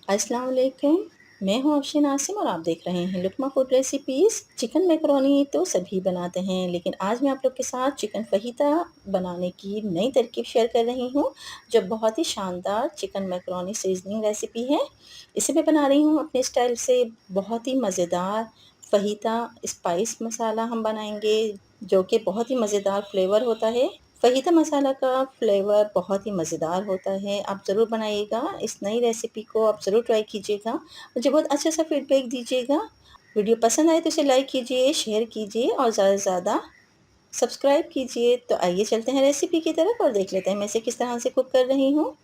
अस्सलाम वालेकुम। मैं हूँ अफशीन आसिम और आप देख रहे हैं लुकमा फूड रेसिपीज़। चिकन मैकरोनी तो सभी बनाते हैं, लेकिन आज मैं आप लोग के साथ चिकन फ़हीता बनाने की नई तरकीब शेयर कर रही हूँ, जो बहुत ही शानदार चिकन मैकरोनी सीज़निंग रेसिपी है। इसे मैं बना रही हूँ अपने स्टाइल से। बहुत ही मज़ेदार फ़हीता स्पाइस मसाला हम बनाएंगे, जो कि बहुत ही मज़ेदार फ्लेवर होता है। फ़हीता मसाला का फ्लेवर बहुत ही मज़ेदार होता है। आप ज़रूर बनाइएगा, इस नई रेसिपी को आप ज़रूर ट्राई कीजिएगा। मुझे बहुत अच्छा सा फीडबैक दीजिएगा। वीडियो पसंद आए तो इसे लाइक कीजिए, शेयर कीजिए और ज़्यादा से ज़्यादा सब्सक्राइब कीजिए। तो आइए चलते हैं रेसिपी की तरफ और देख लेते हैं मैं इसे किस तरह से कुक कर रही हूँ।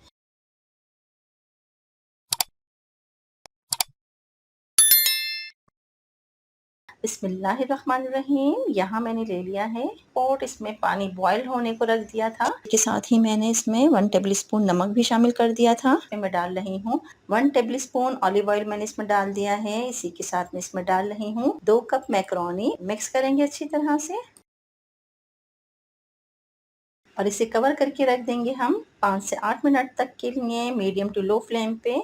बिस्मिल्लाहिर्रहमानिर्रहीम। यहाँ मैंने ले लिया है पॉट, इसमें पानी बॉयल होने को रख दिया था। के साथ ही मैंने इसमें 1 टेबलस्पून नमक भी शामिल कर दिया था। मैं डाल रही हूँ 1 टेबलस्पून ऑलिव ऑयल, मैंने इसमें डाल दिया है। इसी के साथ में इसमें डाल रही हूँ 2 कप मैक्रोनी। मिक्स करेंगे अच्छी तरह से और इसे कवर करके रख देंगे हम 5 से 8 मिनट तक के लिए मीडियम टू लो फ्लेम पे।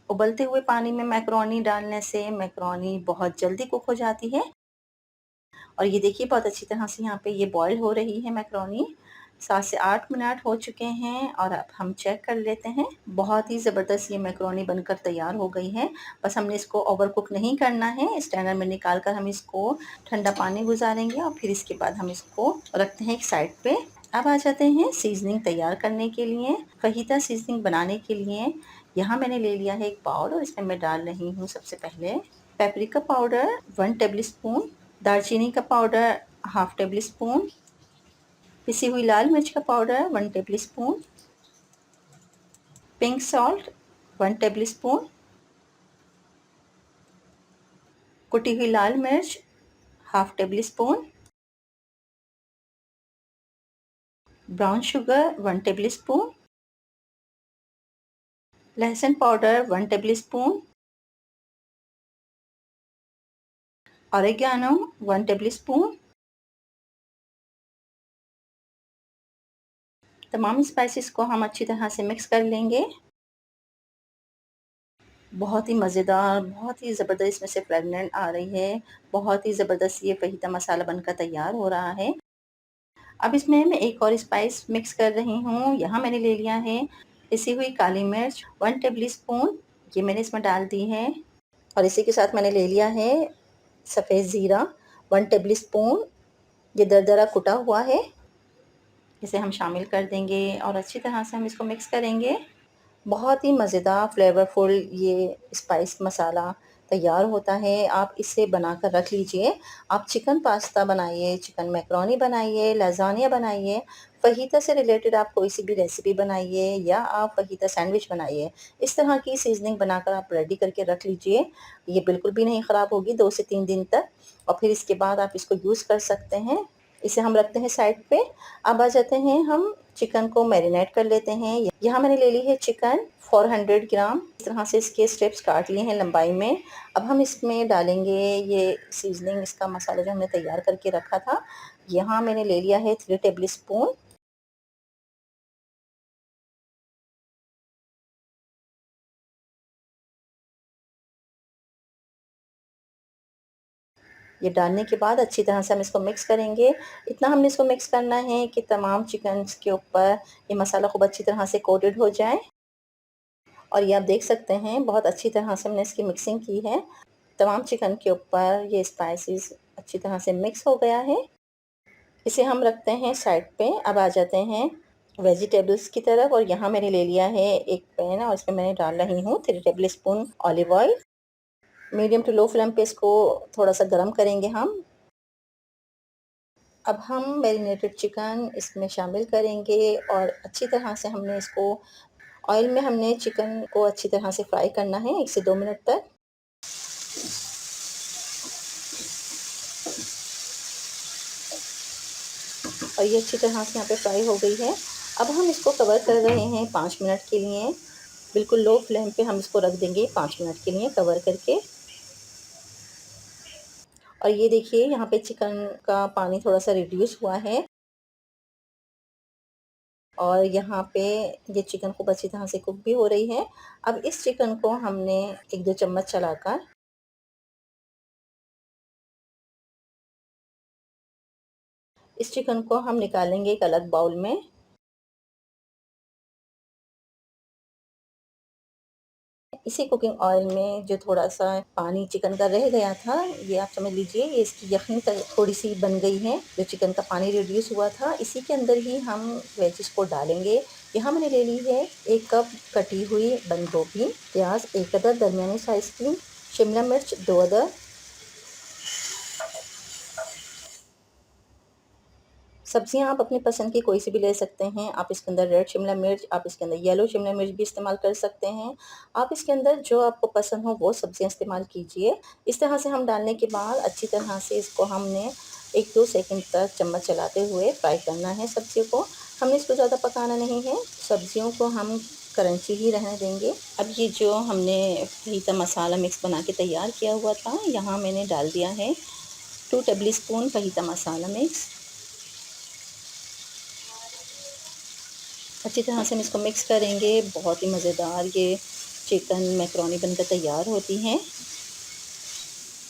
उबलते हुए पानी में मैक्रोनी डालने से मैक्रोनी बहुत जल्दी कुक हो जाती है। और ये देखिए बहुत अच्छी तरह से यहाँ पे ये बॉईल हो रही है मैक्रोनी। 7 से 8 मिनट हो चुके हैं और अब हम चेक कर लेते हैं। बहुत ही ज़बरदस्त ये मैक्रोनी बनकर तैयार हो गई है। बस हमने इसको ओवर कुक नहीं करना है। स्ट्रेनर में निकाल कर हम इसको ठंडा पानी गुजारेंगे और फिर इसके बाद हम इसको रखते हैं एक साइड पे। अब आ जाते हैं सीजनिंग तैयार करने के लिए। फ़हीता सीजनिंग बनाने के लिए यहाँ मैंने ले लिया है एक बाउल और इसमें मैं डाल रही हूँ सबसे पहले पेपरिका पाउडर 1 टेबल स्पून, दालचीनी का पाउडर हाफ टेबल स्पून, पिसी हुई लाल मिर्च का powder 1 tablespoon, pink salt 1 tablespoon, कुटी हुई लाल मिर्च half tablespoon, brown sugar 1 tablespoon, लहसुन powder 1 tablespoon, oregano 1 tablespoon. तमाम स्पाइसेस को हम अच्छी तरह से मिक्स कर लेंगे। बहुत ही मज़ेदार, बहुत ही ज़बरदस्त इसमें से फ्रेगनेंट आ रही है। बहुत ही ज़बरदस्त ये फ़हीता मसाला बनकर तैयार हो रहा है। अब इसमें मैं एक और स्पाइस मिक्स कर रही हूँ। यहाँ मैंने ले लिया है पिसी हुई काली मिर्च 1 टेबल स्पून, ये मैंने इसमें डाल दी है। और इसी के साथ मैंने ले लिया है सफ़ेद ज़ीरा 1 टेबल स्पून, ये दरदरा कुटा हुआ है। इसे हम शामिल कर देंगे और अच्छी तरह से हम इसको मिक्स करेंगे। बहुत ही मज़ेदार फ्लेवरफुल ये स्पाइस मसाला तैयार होता है। आप इसे बनाकर रख लीजिए। आप चिकन पास्ता बनाइए, चिकन मैकरोनी बनाइए, लाज़ानिया बनाइए, फ़हीता से रिलेटेड आप कोई सी भी रेसिपी बनाइए या आप फ़हीता सैंडविच बनाइए। इस तरह की सीज़निंग बनाकर आप रेडी करके रख लीजिए। ये बिल्कुल भी नहीं ख़राब होगी 2 से 3 दिन तक और फिर इसके बाद आप इसको यूज़ कर सकते हैं। इसे हम रखते हैं साइड पे। अब आ जाते हैं हम चिकन को मैरिनेट कर लेते हैं। यहाँ मैंने ले ली है चिकन 400 ग्राम। इस तरह से इसके स्ट्रिप्स काट लिए हैं लंबाई में। अब हम इसमें डालेंगे ये सीजनिंग, इसका मसाला जो हमने तैयार करके रखा था। यहाँ मैंने ले लिया है 3 टेबल स्पून। ये डालने के बाद अच्छी तरह से हम इसको मिक्स करेंगे। इतना हमने इसको मिक्स करना है कि तमाम चिकन के ऊपर ये मसाला खूब अच्छी तरह से कोटेड हो जाए। और ये आप देख सकते हैं बहुत अच्छी तरह से हमने इसकी मिक्सिंग की है। तमाम चिकन के ऊपर ये स्पाइसेस अच्छी तरह से मिक्स हो गया है। इसे हम रखते हैं साइड पे। अब आ जाते हैं वेजिटेबल्स की तरफ और यहाँ मैंने ले लिया है एक पैन और इसमें मैंने डाल रही हूँ 3 tablespoon olive oil. Medium to low flame पे इसको थोड़ा सा गर्म करेंगे हम। अब हम मैरिनेटेड चिकन इसमें शामिल करेंगे और अच्छी तरह से हमने इसको ऑयल में हमने चिकन को अच्छी तरह से फ्राई करना है 1 से 2 मिनट तक। और ये अच्छी तरह से यहाँ पे फ्राई हो गई है। अब हम इसको कवर कर रहे हैं 5 मिनट के लिए। बिल्कुल लो फ्लेम पे हम इसको रख देंगे 5 मिनट के लिए कवर करके। और ये देखिए यहाँ पे चिकन का पानी थोड़ा सा रिड्यूस हुआ है। और यहाँ पे ये चिकन खूब अच्छी तरह से कुक भी हो रही है। अब इस चिकन को हमने 1-2 चम्मच चलाकर इस चिकन को हम निकालेंगे एक अलग बाउल में। इसी कुकिंग ऑयल में जो थोड़ा-सा पानी चिकन का रह गया था, ये आप समझ लीजिए ये इसकी यखनी थोड़ी-सी बन गई है। जो चिकन का पानी रिड्यूस हुआ था, इसी के अंदर ही हम वेजिस को डालेंगे। यहाँ मैंने ले ली है 1 कप कटी हुई बंद गोभी, प्याज 1 अदद दरमियानी साइज़ की, शिमला मिर्च 2 अदद, सब्जियाँ आप अपनी पसंद की कोई सी भी ले सकते हैं। आप इसके अंदर रेड शिमला मिर्च, आप इसके अंदर येलो शिमला मिर्च भी इस्तेमाल कर सकते हैं। आप इसके अंदर जो आपको पसंद हो वो सब्जियाँ इस्तेमाल कीजिए। इस तरह से हम डालने के बाद अच्छी तरह से इसको हमने 1-2 सेकंड तक चम्मच चलाते हुए फ्राई करना है सब्जियों को। हमने इसको ज़्यादा पकाना नहीं है, सब्जियों को हम क्रंची ही रहने देंगे। अब ये जो हमने फहीता मसाला मिक्स बना के तैयार किया हुआ था, यहाँ मैंने डाल दिया है 2 टेबल स्पून फहीता मसाला मिक्स। अच्छी तरह से हम इसको मिक्स करेंगे। बहुत ही मज़ेदार ये चिकन मैकरोनी बनकर तैयार होती हैं।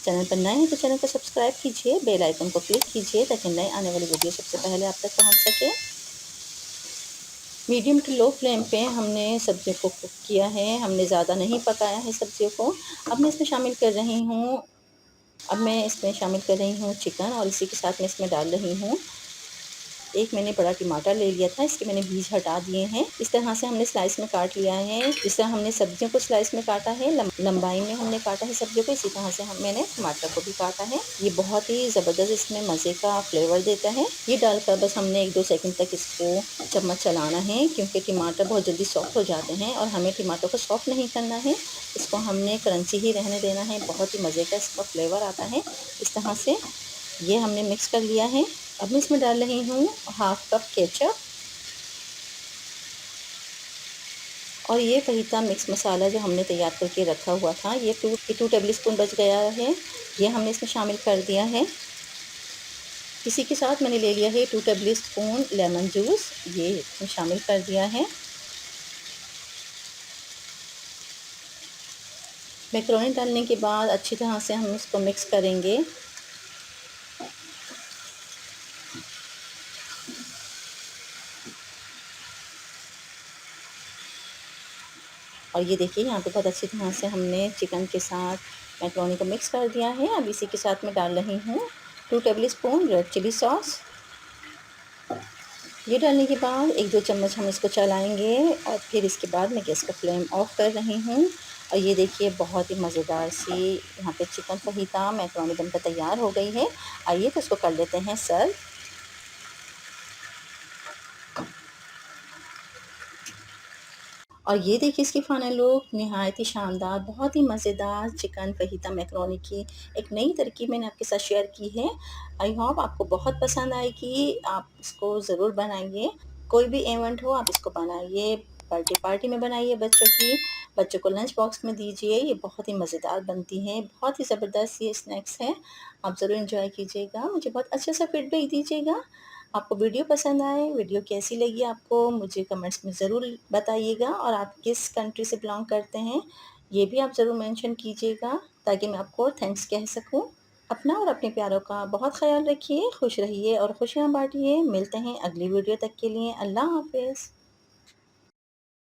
चैनल पर नए हैं तो चैनल को सब्सक्राइब कीजिए, बेल आइकन को क्लिक कीजिए ताकि नए आने वाली वीडियो सबसे पहले आप तक पहुंच सके। मीडियम टू लो फ्लेम पे हमने सब्जियों को कुक किया है, हमने ज़्यादा नहीं पकाया है सब्जियों को। अब मैं इसमें शामिल कर रही हूँ चिकन और इसी के साथ मैं इसमें डाल रही हूँ एक मैंने बड़ा टमाटर ले लिया था, इसके मैंने बीज हटा दिए हैं। इस तरह से हमने स्लाइस में काट लिया है। जिस तरह हमने सब्जियों को स्लाइस में काटा है, लंबाई में हमने काटा है सब्जियों को, इसी तरह से मैंने टमाटर को भी काटा है। ये बहुत ही ज़बरदस्त इसमें मज़े का फ्लेवर देता है। ये डालकर बस हमने 1-2 सेकंड तक इसको चम्मच चलाना है, क्योंकि टमाटर बहुत जल्दी सॉफ्ट हो जाते हैं और हमें टमाटर को सॉफ्ट नहीं करना है। इसको हमने क्रंची ही रहने देना है। बहुत ही मज़े का इसका फ्लेवर आता है। इस तरह से ये हमने मिक्स कर लिया है। अब मैं इसमें डाल रही हूँ 1/2 कप केचप और ये फहीता मिक्स मसाला जो हमने तैयार करके रखा हुआ था, ये 2 टेबल स्पून बच गया है। ये हमने इसमें शामिल कर दिया है। इसी के साथ मैंने ले लिया है 2 टेबल स्पून लेमन जूस, ये इसमें शामिल कर दिया है। मैकरोनी डालने के बाद अच्छी तरह से हम इसको मिक्स करेंगे। और ये देखिए यहाँ पे बहुत अच्छी तरह से हमने चिकन के साथ मैकरोनी को मिक्स कर दिया है। अब इसी के साथ मैं डाल रही हूँ 2 tablespoon red chili sauce. ये डालने के बाद 1-2 चम्मच हम इसको चलाएंगे और फिर इसके बाद मैं गैस का फ्लेम ऑफ कर रही हूँ। और ये देखिए बहुत ही मज़ेदार सी यहाँ पे चिकन फहीता मैकरोनी बनकर तैयार हो गई है। आइए तो इसको कर लेते हैं सर्व। और ये देखिए इसकी फाइनल लुक निहायत ही शानदार, बहुत ही मज़ेदार चिकन फहीता मैकरोनी की एक नई तरकीब मैंने आपके साथ शेयर की है। आई होप आपको बहुत पसंद आएगी। आप इसको ज़रूर बनाइए। कोई भी इवेंट हो आप इसको बनाइए, बर्थडे पार्टी में बनाइए बच्चों की, बच्चों को लंच बॉक्स में दीजिए। ये बहुत ही मज़ेदार बनती हैं, बहुत ही ज़बरदस्त ये स्नैक्स हैं। आप ज़रूर एंजॉय कीजिएगा। मुझे बहुत अच्छा सा फीडबैक दीजिएगा। आपको वीडियो पसंद आए, वीडियो कैसी लगी आपको मुझे कमेंट्स में ज़रूर बताइएगा। और आप किस कंट्री से बिलोंग करते हैं ये भी आप ज़रूर मेंशन कीजिएगा, ताकि मैं आपको थैंक्स कह सकूं। अपना और अपने प्यारों का बहुत ख्याल रखिए, खुश रहिए और खुशियाँ बांटिए। मिलते हैं अगली वीडियो तक के लिए। अल्लाह हाफिज़।